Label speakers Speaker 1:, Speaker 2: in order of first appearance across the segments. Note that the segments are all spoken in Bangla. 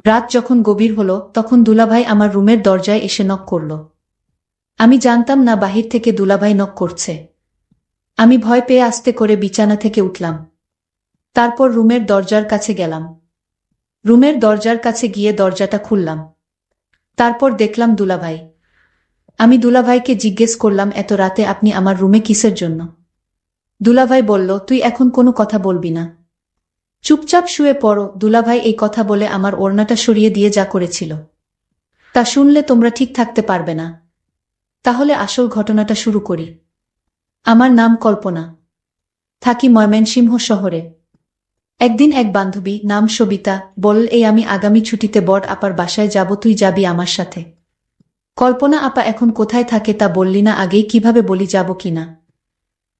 Speaker 1: রাত যখন গভীর হলো তখন দুলাভাই আমার রুমের দরজায় এসে নক করল। আমি জানতাম না বাহির থেকে দুলাভাই নক করছে। আমি ভয় পেয়ে আস্তে করে বিছানা থেকে উঠলাম। তারপর রুমের দরজার কাছে গেলাম। রুমের দরজার কাছে গিয়ে দরজাটা খুললাম। তারপর দেখলাম দুলাভাই। আমি দুলাভাইকে জিজ্ঞেস করলাম, এত রাতে আপনি আমার রুমে কিসের জন্য? দুলাভাই বলল, তুই এখন কোনো কথা বলবি না, চুপচাপ শুয়ে পড়ো। দুলাভাই এই কথা বলে আমার ওড়নাটা সরিয়ে দিয়ে যা করেছিল তা শুনলে তোমরা ঠিক থাকতে পারবে না। তাহলে আসল ঘটনাটা শুরু করি। আমার নাম কল্পনা। থাকি ময়মনসিংহ শহরে। একদিন এক বান্ধবী, নাম সবিতা, বলল, এই আমি আগামী ছুটিতে বড় আপার বাসায় যাব, তুই যাবি আমার সাথে। কল্পনা আপা এখন কোথায় থাকে তা বললি না আগেই, কিভাবে বলি যাব কিনা?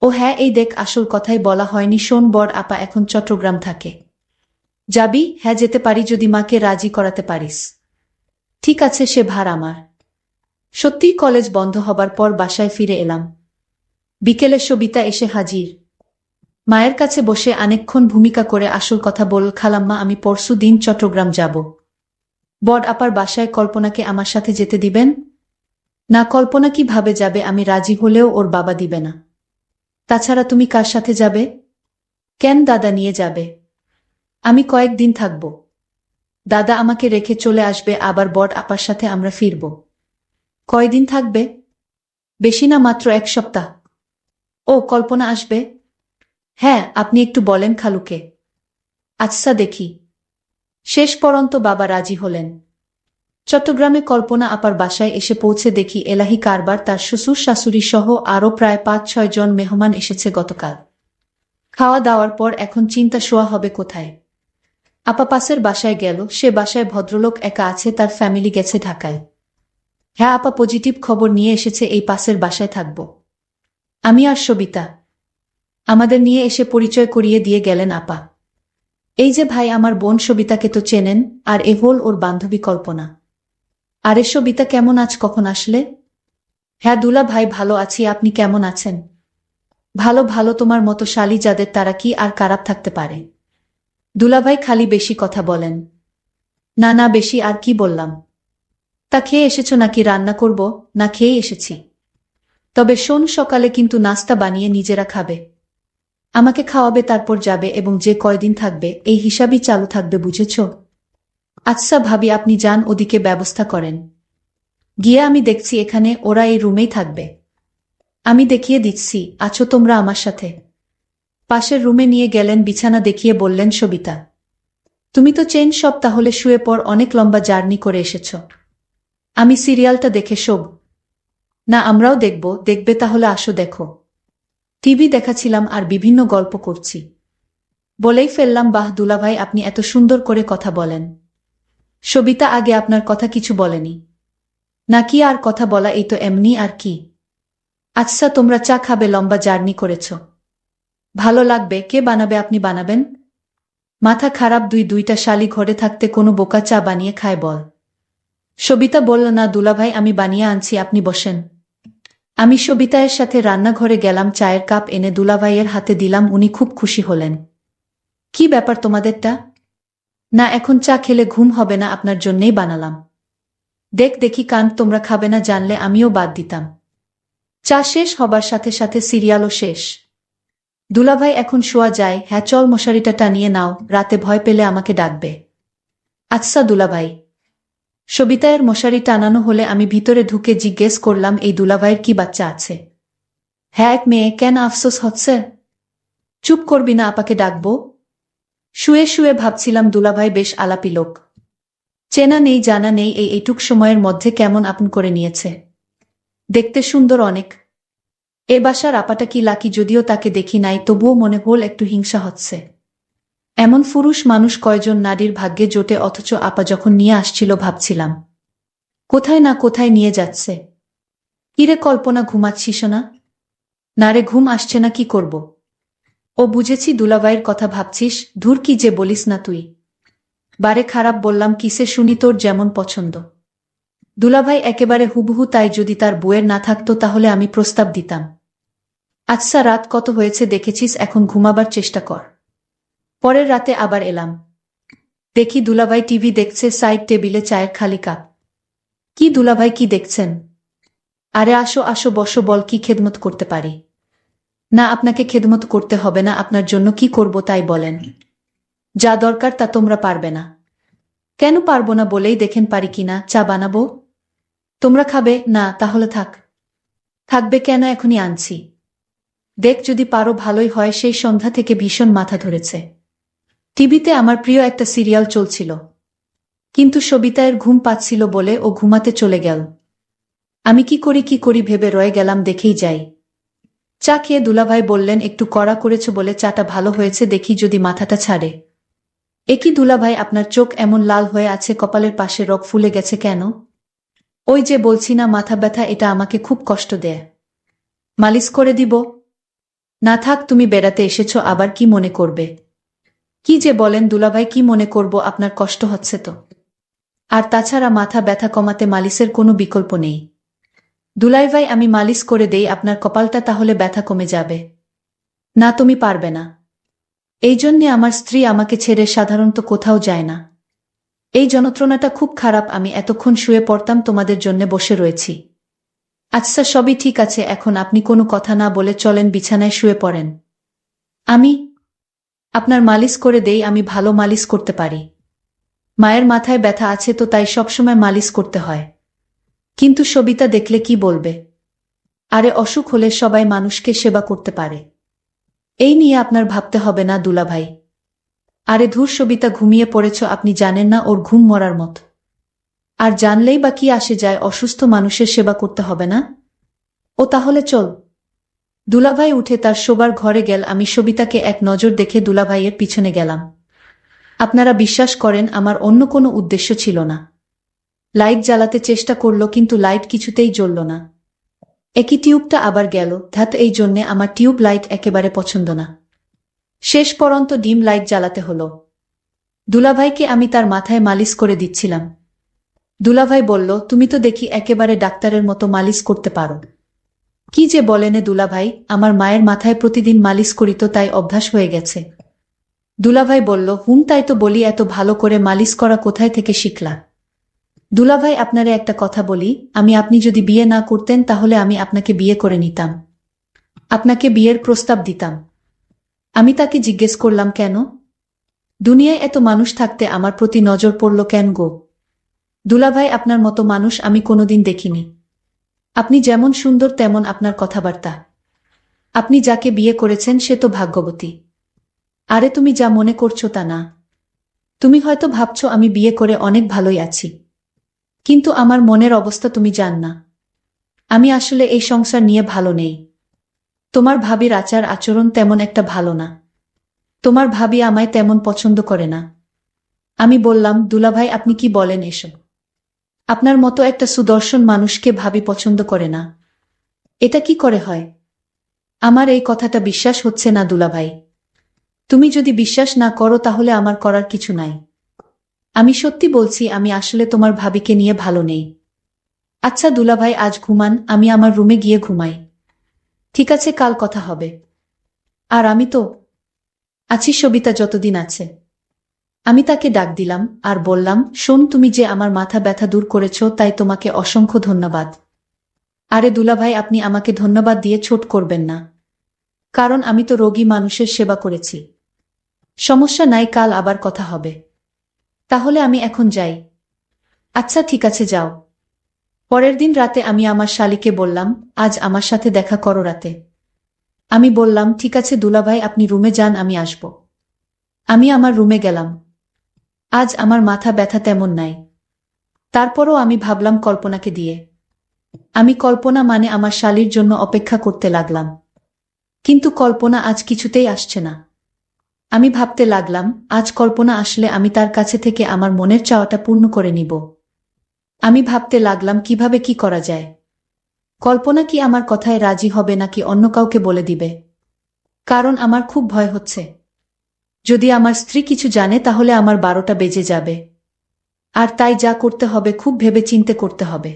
Speaker 1: ও হ্যাঁ, এই দেখ, আসল কথাই বলা হয়নি, শোন, বড় আপা এখন চট্টগ্রাম থাকে। যাবি? হ্যাঁ যেতে পারি, যদি মাকে রাজি করাতে পারিস। ঠিক আছে, সে ভার আমার। সত্যিই কলেজ বন্ধ হবার পর বাসায় ফিরে এলাম। বিকেলে সবিতা এসে হাজির। মায়ের কাছে বসে অনেকক্ষণ ভূমিকা করে আসল কথা বলল, খালাম্মা, আমি পরশু দিন চট্টগ্রাম যাব। বড় আপার বাসায় কল্পনাকে আমার সাথে যেতে দিবেন? না, কল্পনা কিভাবে যাবে? আমি রাজি হলেও ওর বাবা দিবে না। তাছাড়া তুমি কার সাথে যাবে? কেন, দাদা নিয়ে যাবে। আমি কয়েকদিন থাকব। দাদা আমাকে রেখে চলে আসবে, আবার বড় আপার সাথে আমরা ফিরব। কয়দিন থাকবে? বেশি না, মাত্র 1 সপ্তাহ। ও, কল্পনা আসবে? হ্যাঁ, আপনি একটু বলেন খালুকে। আচ্ছা দেখি। শেষ পর্যন্ত বাবা রাজি হলেন। চট্টগ্রামে কল্পনা আপার বাসায় এসে পৌঁছে দেখি এলাহি কারবার, তার শ্বশুর শাশুড়ি সহ আরও প্রায় 5-6 জন মেহমান এসেছে গতকাল। খাওয়া দাওয়ার পর এখন চিন্তা শোয়া হবে কোথায়। আপা পাশের বাসায় গেল, সে বাসায় ভদ্রলোক একা আছে, তার ফ্যামিলি গেছে ঢাকায়। হ্যাঁ, আপা পজিটিভ খবর নিয়ে এসেছে, এই পাশের বাসায় থাকব। আমি আর সবিতা। আমাদের নিয়ে এসে পরিচয় করিয়ে দিয়ে গেলেন আপা। এই যে ভাই, আমার বোন সবিতাকে তো চেনেন, আর এ হল ওর বান্ধবী কল্পনা। আরে সবিতা, কেমন আছ, কখন আসলে? হ্যাঁ দুলা ভাই, ভালো আছি, আপনি কেমন আছেন? ভালো ভালো, তোমার মতো শালী যাদের, তারা কি আর খারাপ থাকতে পারে? দুলাভাই খালি বেশি কথা বলেন। না না, বেশি আর কি বললাম। তা খেয়ে এসেছো নাকি? রান্না করব? না, খেয়েই এসেছি। তবে শোন, সকালে কিন্তু নাস্তা বানিয়ে নিজেরা খাবে। আমাকে খাওয়াবে, তারপর যাবে, এবং যে কয়দিন থাকবে এই হিসাবই চালু থাকবে, বুঝেছ? আচ্ছা ভাবি, আপনি যান, ওদিকে ব্যবস্থা করেন। গিয়ে আমি দেখছি, এখানে ওরা এই রুমেই থাকবে। আমি দেখিয়ে দিচ্ছি, আছো তোমরা আমার সাথে। পাশের রুমে নিয়ে গেলেন, বিছানা দেখিয়ে বললেন, সবিতা তুমি তো চেন সব, তাহলে শুয়ে পড়, অনেক লম্বা জার্নি করে এসেছ। আমি সিরিয়ালটা দেখে শোব। না, আমরাও দেখব। দেখবে? তাহলে আসো দেখো। টিভি দেখাছিলাম আর বিভিন্ন গল্প করছি। বলেই ফেললাম, বাহ দুলাভাই, আপনি এত সুন্দর করে কথা বলেন। সবিতা আগে আপনার কথা কিছু বলেনি? নাকি আর কথা বলা, এই তো এমনি আর কি। আচ্ছা তোমরা চা খাবে? লম্বা জার্নি করেছ, ভালো লাগবে। কে বানাবে? আপনি বানাবেন? মাথা খারাপ, দুইটা শালি ঘরে থাকতে কোনো বোকা চা বানিয়ে খায় বল? সবিতা বলল, না দুলাভাই, আমি বানিয়ে আনছি, আপনি বসেন। আমি সবিতায়ের সাথে রান্নাঘরে গেলাম, চায়ের কাপ এনে দুলাভাইয়ের হাতে দিলাম, উনি খুব খুশি হলেন। কি ব্যাপার তোমাদেরটা? না, এখন চা খেলে ঘুম হবে না, আপনার জন্যেই বানালাম। দেখি কান, তোমরা খাবে না জানলে আমিও বাদ দিতাম। চা শেষ হবার সাথে সাথে সিরিয়ালও শেষ। দুলাভাই এখন শোয়া যায়? হ্যাঁ চল, মশারিটা টানিয়ে নাও, রাতে ভয় পেলে আমাকে ডাকবে। আচ্ছা দুলাভাই। সবিতায়ের মশারি টানানো হলে আমি ভিতরে ঢুকে জিজ্ঞেস করলাম, এই দুলাভাইয়ের কি বাচ্চা আছে? হ্যাঁ, এক মেয়ে। কেন, আফসোস হচ্ছে? চুপ করবি না, আপাকে ডাকবো। শুয়ে শুয়ে ভাবছিলাম, দুলাভাই বেশ আলাপি লোক। চেনা নেই জানা নেই, এইটুক সময়ের মধ্যে কেমন আপন করে নিয়েছে। দেখতে সুন্দর অনেক। এ বাসার আপাটা কি লাকি, যদিও তাকে দেখি নাই, তবুও মনে হল একটু হিংসা হচ্ছে। এমন পুরুষ মানুষ কয়জন নারীর ভাগ্যে জোটে, অথচ আপা যখন নিয়ে আসছিল ভাবছিলাম কোথায় না কোথায় নিয়ে যাচ্ছে। কিরে কল্পনা, ঘুমাচ্ছিস না? না রে, ঘুম আসছে না, কি করব? ও বুঝেছি, দুলাভাইয়ের কথা ভাবছিস। ধুর, কি যে বলিস না তুই। বারে খারাপ বললাম কিসে শুনি, তোর যেমন পছন্দ। দুলাভাই একেবারে হুবহু তাই, যদি তার বউয়ের না থাকতো তাহলে আমি প্রস্তাব দিতাম। আচ্ছা রাত কত হয়েছে দেখেছিস, এখন ঘুমাবার চেষ্টা কর। পরের রাতে আবার এলাম। দেখি দুলাভাই টিভি দেখছে, সাইড টেবিলে চায়ের খালি কাপ। কি দুলাভাই, কি দেখছেন? আরে আসো আসো, বসো, বল কি খেদমত করতে পারি? না, আপনাকে খেদমত করতে হবে না, আপনার জন্য কি করব তাই বলেন। যা দরকার তা তোমরা পারবে না। কেন পারবো না বলেই দেখেন পারি কিনা। চা বানাবো? তোমরা খাবে না? তাহলে থাক। থাকবে কেন, এখনই আনছি। দেখ, যদি পারো ভালোই হয়। সেই সন্ধ্যা থেকে ভীষণ মাথা ধরেছে। টিভিতে আমার প্রিয় একটা সিরিয়াল চলছিল, কিন্তু সবিতায়ের ঘুম পাচ্ছিল বলে ও ঘুমাতে চলে গেল। আমি কি করি ভেবে রয়ে গেলাম, দেখেই যাই। চা খেয়ে দুলাভাই বললেন, একটু কড়া করেছ বলে চাটা ভালো হয়েছে, দেখি যদি মাথাটা ছাড়ে। এ কি দুলাভাই, আপনার চোখ এমন লাল হয়ে আছে, কপালের পাশে রগ ফুলে গেছে কেন? ওই যে বলছি না, মাথা ব্যথা, এটা আমাকে খুব কষ্ট দেয়। মালিশ করে দিব? না থাক, তুমি বেড়াতে এসেছ, আবার কি মনে করবে? কি যে বলেন দুলাভাই, কি মনে করব, আপনার কষ্ট হচ্ছে তো। আর তাছাড়া মাথা ব্যথা কমাতে মালিশের কোনো বিকল্প নেই। দুলাভাই, আমি মালিশ করে দেই আপনার কপালটা, তাহলে ব্যথা কমে যাবে। না, তুমি পারবে না। এই জন্যে আমার স্ত্রী আমাকে ছেড়ে সাধারণত কোথাও যায় না। এই যন্ত্রণাটা খুব খারাপ, আমি এতক্ষণ শুয়ে পড়তাম, তোমাদের জন্য বসে রয়েছি। আচ্ছা, সবই ঠিক আছে, এখন আপনি কোনো কথা না বলে চলেন, বিছানায় শুয়ে পড়েন। আমি আপনার মালিশ করে দেই, আমি ভালো মালিশ করতে পারি। মায়ের মাথায় ব্যথা আছে তো, তাই সবসময় মালিশ করতে হয়। কিন্তু সবিতা দেখলে কি বলবে? আরে অসুখ হলে সবাই মানুষকে সেবা করতে পারে, এই নিয়ে আপনার ভাবতে হবে না দুলাভাই। আরে ধুর সবিতা, ঘুমিয়ে পড়েছ, আপনি জানেন না ওর ঘুম মরার মত। আর জানলেই বা কি আসে যায়, অসুস্থ মানুষের সেবা করতে হবে না? ও তাহলে চল। দুলাভাই উঠে তার শোবার ঘরে গেল। আমি সবিতাকে এক নজর দেখে দুলাভাইয়ের পিছনে গেলাম। আপনারা বিশ্বাস করেন, আমার অন্য কোনো উদ্দেশ্য ছিল না। লাইট জ্বালাতে চেষ্টা করল, কিন্তু লাইট কিছুতেই জ্বলল না। একই টিউবটা আবার গেল, ধ্যাত, এই জন্যে আমার টিউব লাইট একেবারে পছন্দ না। শেষ পর্যন্ত ডিম লাইট জ্বালাতে হলো। দুলাভাইকে আমি তার মাথায় মালিশ করে দিচ্ছিলাম। দুলাভাই বলল, তুমি তো দেখি একেবারে ডাক্তারের মতো মালিশ করতে পারো। কি যে বলেনে দুলাভাই, আমার মায়ের মাথায় প্রতিদিন মালিশ করিত, তাই অভ্যাস হয়ে গেছে। দুলাভাই বলল, তাই তো বলি, এত ভালো করে মালিশ করা কোথায় থেকে শিখলা? দুলাভাই, আপনারে একটা কথা বলি, আপনি যদি বিয়ে না করতেন তাহলে আমি আপনাকে বিয়ে করে নিতাম। আপনাকে বিয়ের প্রস্তাব দিতাম। আমি তাকে জিজ্ঞেস করলাম, কেন? দুনিয়ায় এত মানুষ থাকতে আমার প্রতি নজর পড়ল কেন গো? দুলাভাই, আপনার মতো মানুষ আমি কোনোদিন দেখিনি। আপনি যেমন সুন্দর তেমন আপনার কথাবার্তা। আপনি যাকে বিয়ে করেছেন সে তো ভাগ্যবতী। আরে তুমি যা মনে করছো তা না। তুমি হয়তো ভাবছো আমি বিয়ে করে অনেক ভালোই আছি, কিন্তু আমার মনের অবস্থা তুমি জান না। আমি আসলে এই সংসার নিয়ে ভালো নেই। তোমার ভাবির আচার আচরণ তেমন একটা ভালো না। তোমার ভাবি আমায় তেমন পছন্দ করে না। আমি বললাম, দুলাভাই, আপনি কি বলেন এসব? আপনার মতো একটা সুদর্শন মানুষকে ভাবি পছন্দ করে না? এটা কি করে হয়? আমার এই কথাটা বিশ্বাস হচ্ছে না দুলাভাই। তুমি যদি বিশ্বাস না করো তাহলে আমার করার কিছু নাই। আমি সত্যি বলছি, আমি আসলে তোমার ভাবিকে নিয়ে ভালো নেই। আচ্ছা দুলাভাই, আজ ঘুমান, আমি আমার রুমে গিয়ে ঘুমাই। ঠিক আছে, কাল কথা হবে। আর আমি তো আছি, সবিতা যতদিন আছে। আমি তাকে ডাক দিলাম আর বললাম, শোন, তুমি যে আমার মাথা ব্যথা দূর করেছ তাই তোমাকে অসংখ্য ধন্যবাদ। আরে দুলাভাই, আপনি আমাকে ধন্যবাদ দিয়ে ছোট করবেন না, কারণ আমি তো রোগী মানুষের সেবা করেছি। সমস্যা নাই, কাল আবার কথা হবে। তাহলে আমি এখন যাই। আচ্ছা ঠিক আছে, যাও। পরের দিন রাতে আমি আমার শালীকে বললাম, আজ আমার সাথে দেখা করো রাতে। আমি বললাম, ঠিক আছে দুলাভাই, আপনি রুমে যান, আমি আসব। আমি আমার রুমে গেলাম। আজ আমার মাথা ব্যথা তেমন নাই। তারপরও আমি ভাবলাম কল্পনাকে দিয়ে। আমি কল্পনা মানে আমার শালীর জন্য অপেক্ষা করতে লাগলাম। কিন্তু কল্পনা আজ কিছুতেই আসছে না। আমি ভাবতে লাগলাম, আজ কল্পনা আসলে আমি তার কাছে থেকে আমার মনের চাওয়াটা পূর্ণ করে নিব। আমি ভাবতে লাগলাম কিভাবে কি করা যায়। কল্পনা কি আমার কথায় রাজি হবে নাকি অন্য কাউকে বলে দিবে? কারণ আমার খুব ভয় হচ্ছে, যদি আমার স্ত্রী কিছু জানে তাহলে আমার 12টা বেজে যাবে। আর তাই যা করতে হবে খুব ভেবেচিন্তে করতে হবে।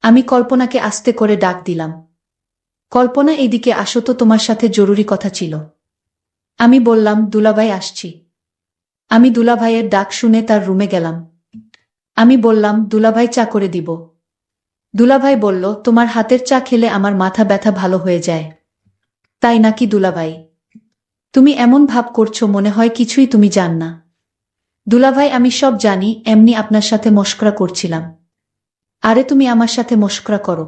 Speaker 1: আমি কল্পনাকে আস্তে করে ডাক দিলাম, কল্পনা, এইদিকে আসো তো, তোমার সাথে জরুরি কথা ছিল। আমি বললাম, দুলাভাই আসছি। আমি দুলাভাইয়ের ডাক শুনে তার রুমে গেলাম। আমি বললাম, দুলাভাই চা করে দিব। দুলাভাই বলল, তোমার হাতের চা খেলে আমার মাথা ব্যথা ভালো হয়ে যায়। তাই নাকি দুলাভাই? তুমি এমন ভাব করছো মনে হয় কিছুই তুমি জান না। দুলাভাই, আমি সব জানি, এমনি আপনার সাথে মশকরা করছিলাম। আরে তুমি আমার সাথে মশকরা করো,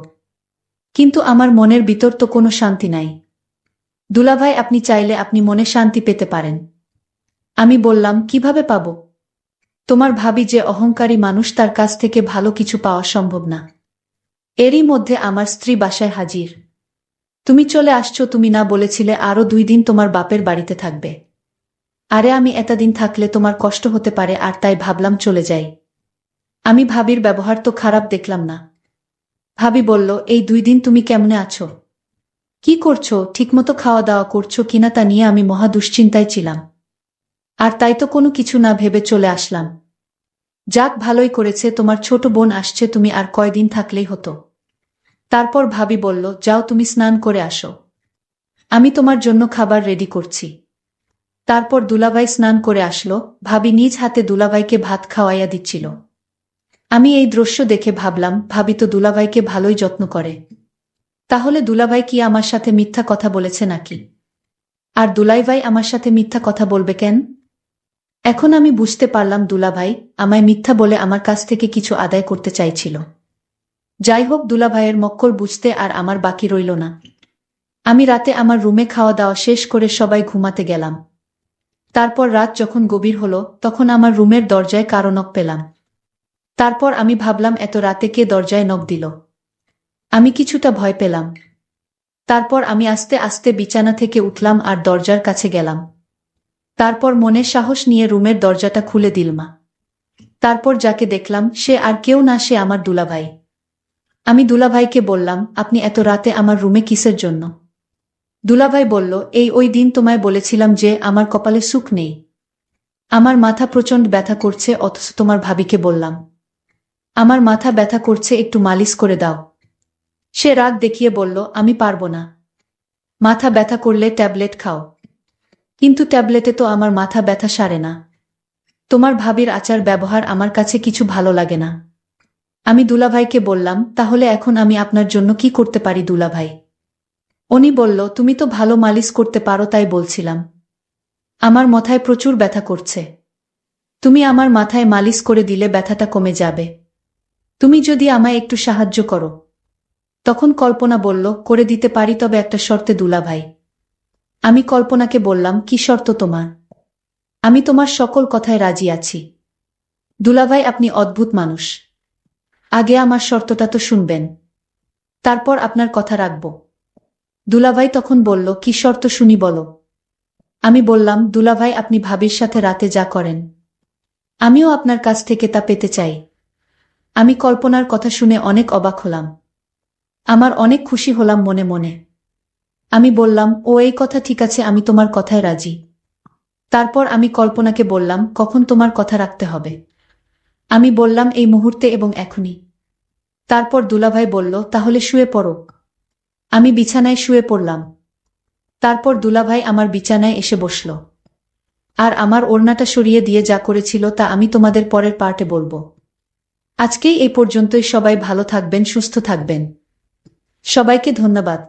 Speaker 1: কিন্তু আমার মনের ভিতর তো কোনো শান্তি নাই। দুলাভাই, আপনি চাইলে আপনি মনে শান্তি পেতে পারেন। আমি বললাম, কিভাবে পাবো? তোমার ভাবি যে অহংকারী মানুষ, তার কাছ থেকে ভালো কিছু পাওয়া সম্ভব না। এরই মধ্যে আমার স্ত্রী বাসায় হাজির। তুমি চলে আসছো, তুমি না বলেছিলে আরো 2 দিন তোমার বাপের বাড়িতে থাকবে? আরে আমি এতদিন থাকলে তোমার কষ্ট হতে পারে, আর তাই ভাবলাম চলে যাই। আমি ভাবির ব্যবহার তো খারাপ দেখলাম না। ভাবি বলল, এই 2 দিন তুমি কেমনে আছো? কি করছো? ঠিকমতো খাওয়া দাওয়া করছো কিনা তা নিয়ে আমি মহা দুশ্চিন্তায় ছিলাম। আর তাই তো কোনো কিছু না ভেবে চলে আসলাম। যাক, ভালোই করেছে, তোমার ছোট বোন আসছে, তুমি আর কয়দিন থাকলেই হতো। তারপর ভাবি বলল, যাও তুমি স্নান করে আসো, আমি তোমার জন্য খাবার রেডি করছি। তারপর দুলাভাই স্নান করে আসলো। ভাবি নিজ হাতে দুলাভাইকে ভাত খাওয়াইয়া দিচ্ছিল। আমি এই দৃশ্য দেখে ভাবলাম, ভাবি তো দুলাভাইকে ভালোই যত্ন করে। তাহলে দুলাভাই কি আমার সাথে মিথ্যা কথা বলেছে নাকি? আর দুলাভাই আমার সাথে মিথ্যা কথা বলবে কেন? এখন আমি বুঝতে পারলাম, দুলাভাই আমায় মিথ্যা বলে আমার কাছ থেকে কিছু আদায় করতে চাইছিল। যাই হোক, দুলাভাইয়ের মক্কল বুঝতে আর আমার বাকি রইল না। আমি রাতে আমার রুমে খাওয়া দাওয়া শেষ করে সবাই ঘুমাতে গেলাম। তারপর রাত যখন গভীর হলো, তখন আমার রুমের দরজায় কারো নক পেলাম। তারপর আমি ভাবলাম, এত রাতে কে দরজায় নক দিল? আমি কিছুটা ভয় পেলাম। তারপর আমি আস্তে আস্তে বিছানা থেকে উঠলাম আর দরজার কাছে গেলাম। তারপর মনে সাহস নিয়ে রুমের দরজাটা খুলে দিলাম। তারপর যাকে দেখলাম সে আর কেউ না, সে আমার দুলাভাই। আমি দুলাভাইকে বললাম, আপনি এত রাতে আমার রুমে কিসের জন্য? দুলাভাই বলল, ওই দিন তোমায় বলেছিলাম যে আমার কপালে সুখ নেই। আমার মাথা প্রচণ্ড ব্যথা করছে, অথচ তোমার ভাবিকে বললাম আমার মাথা ব্যথা করছে, একটু মালিশ করে দাও। সে রাগ দেখিয়ে বলল, আমি পারবো না। মাথা ব্যথা করলে ট্যাবলেট খাও। কিন্তু ট্যাবলেটে তো আমার মাথা ব্যথা সারে না। তোমার ভাবির আচার ব্যবহার আমার কাছে কিছু ভালো লাগে না। আমি দুলাভাইকে বললাম, তাহলে এখন আমি আপনার জন্য কি করতে পারি দুলাভাই? উনি বলল, তুমি তো ভালো মালিশ করতে পারো, তাই বলছিলাম। আমার মাথায় প্রচুর ব্যথা করছে, তুমি আমার মাথায় মালিশ করে দিলে ব্যথাটা কমে যাবে। তুমি যদি আমায় একটু সাহায্য করো। তখন কল্পনা বলল, করে দিতে পারি, তবে একটা শর্তে দুলাভাই। আমি কল্পনাকে বললাম, কি শর্ত তোমার? আমি তোমার সকল কথায় রাজি আছি। দুলাভাই, আপনি অদ্ভুত মানুষ। আগে আমার শর্তটা তো শুনবেন, তারপর আপনার কথা রাখব। দুলাভাই তখন বলল, কি শর্ত শুনি বলো। আমি বললাম, দুলাভাই, আপনি ভাবির সাথে রাতে যা করেন, আমিও আপনার কাছ থেকে তা পেতে চাই। আমি কল্পনার কথা শুনে অনেক অবাক হলাম। আমার অনেক খুশি হলাম মনে মনে। আমি বললাম, ও এই কথা ঠিক আছে, আমি তোমার কথায় রাজি। তারপর আমি কল্পনাকে বললাম, কখন তোমার কথা রাখতে হবে? আমি বললাম, এই মুহূর্তে এবং এখনই। তারপর দুলাভাই বলল, তাহলে শুয়ে পড়ো। আমি বিছানায় শুয়ে পড়লাম। তারপর দুলাভাই আমার বিছানায় এসে বসল। আর আমার ওড়নাটা সরিয়ে দিয়ে যা করেছিল তা আমি তোমাদের পরের পার্টে বলবো। আজকেই এই পর্যন্তই। সবাই ভালো থাকবেন, সুস্থ থাকবেন। সবাইকে ধন্যবাদ।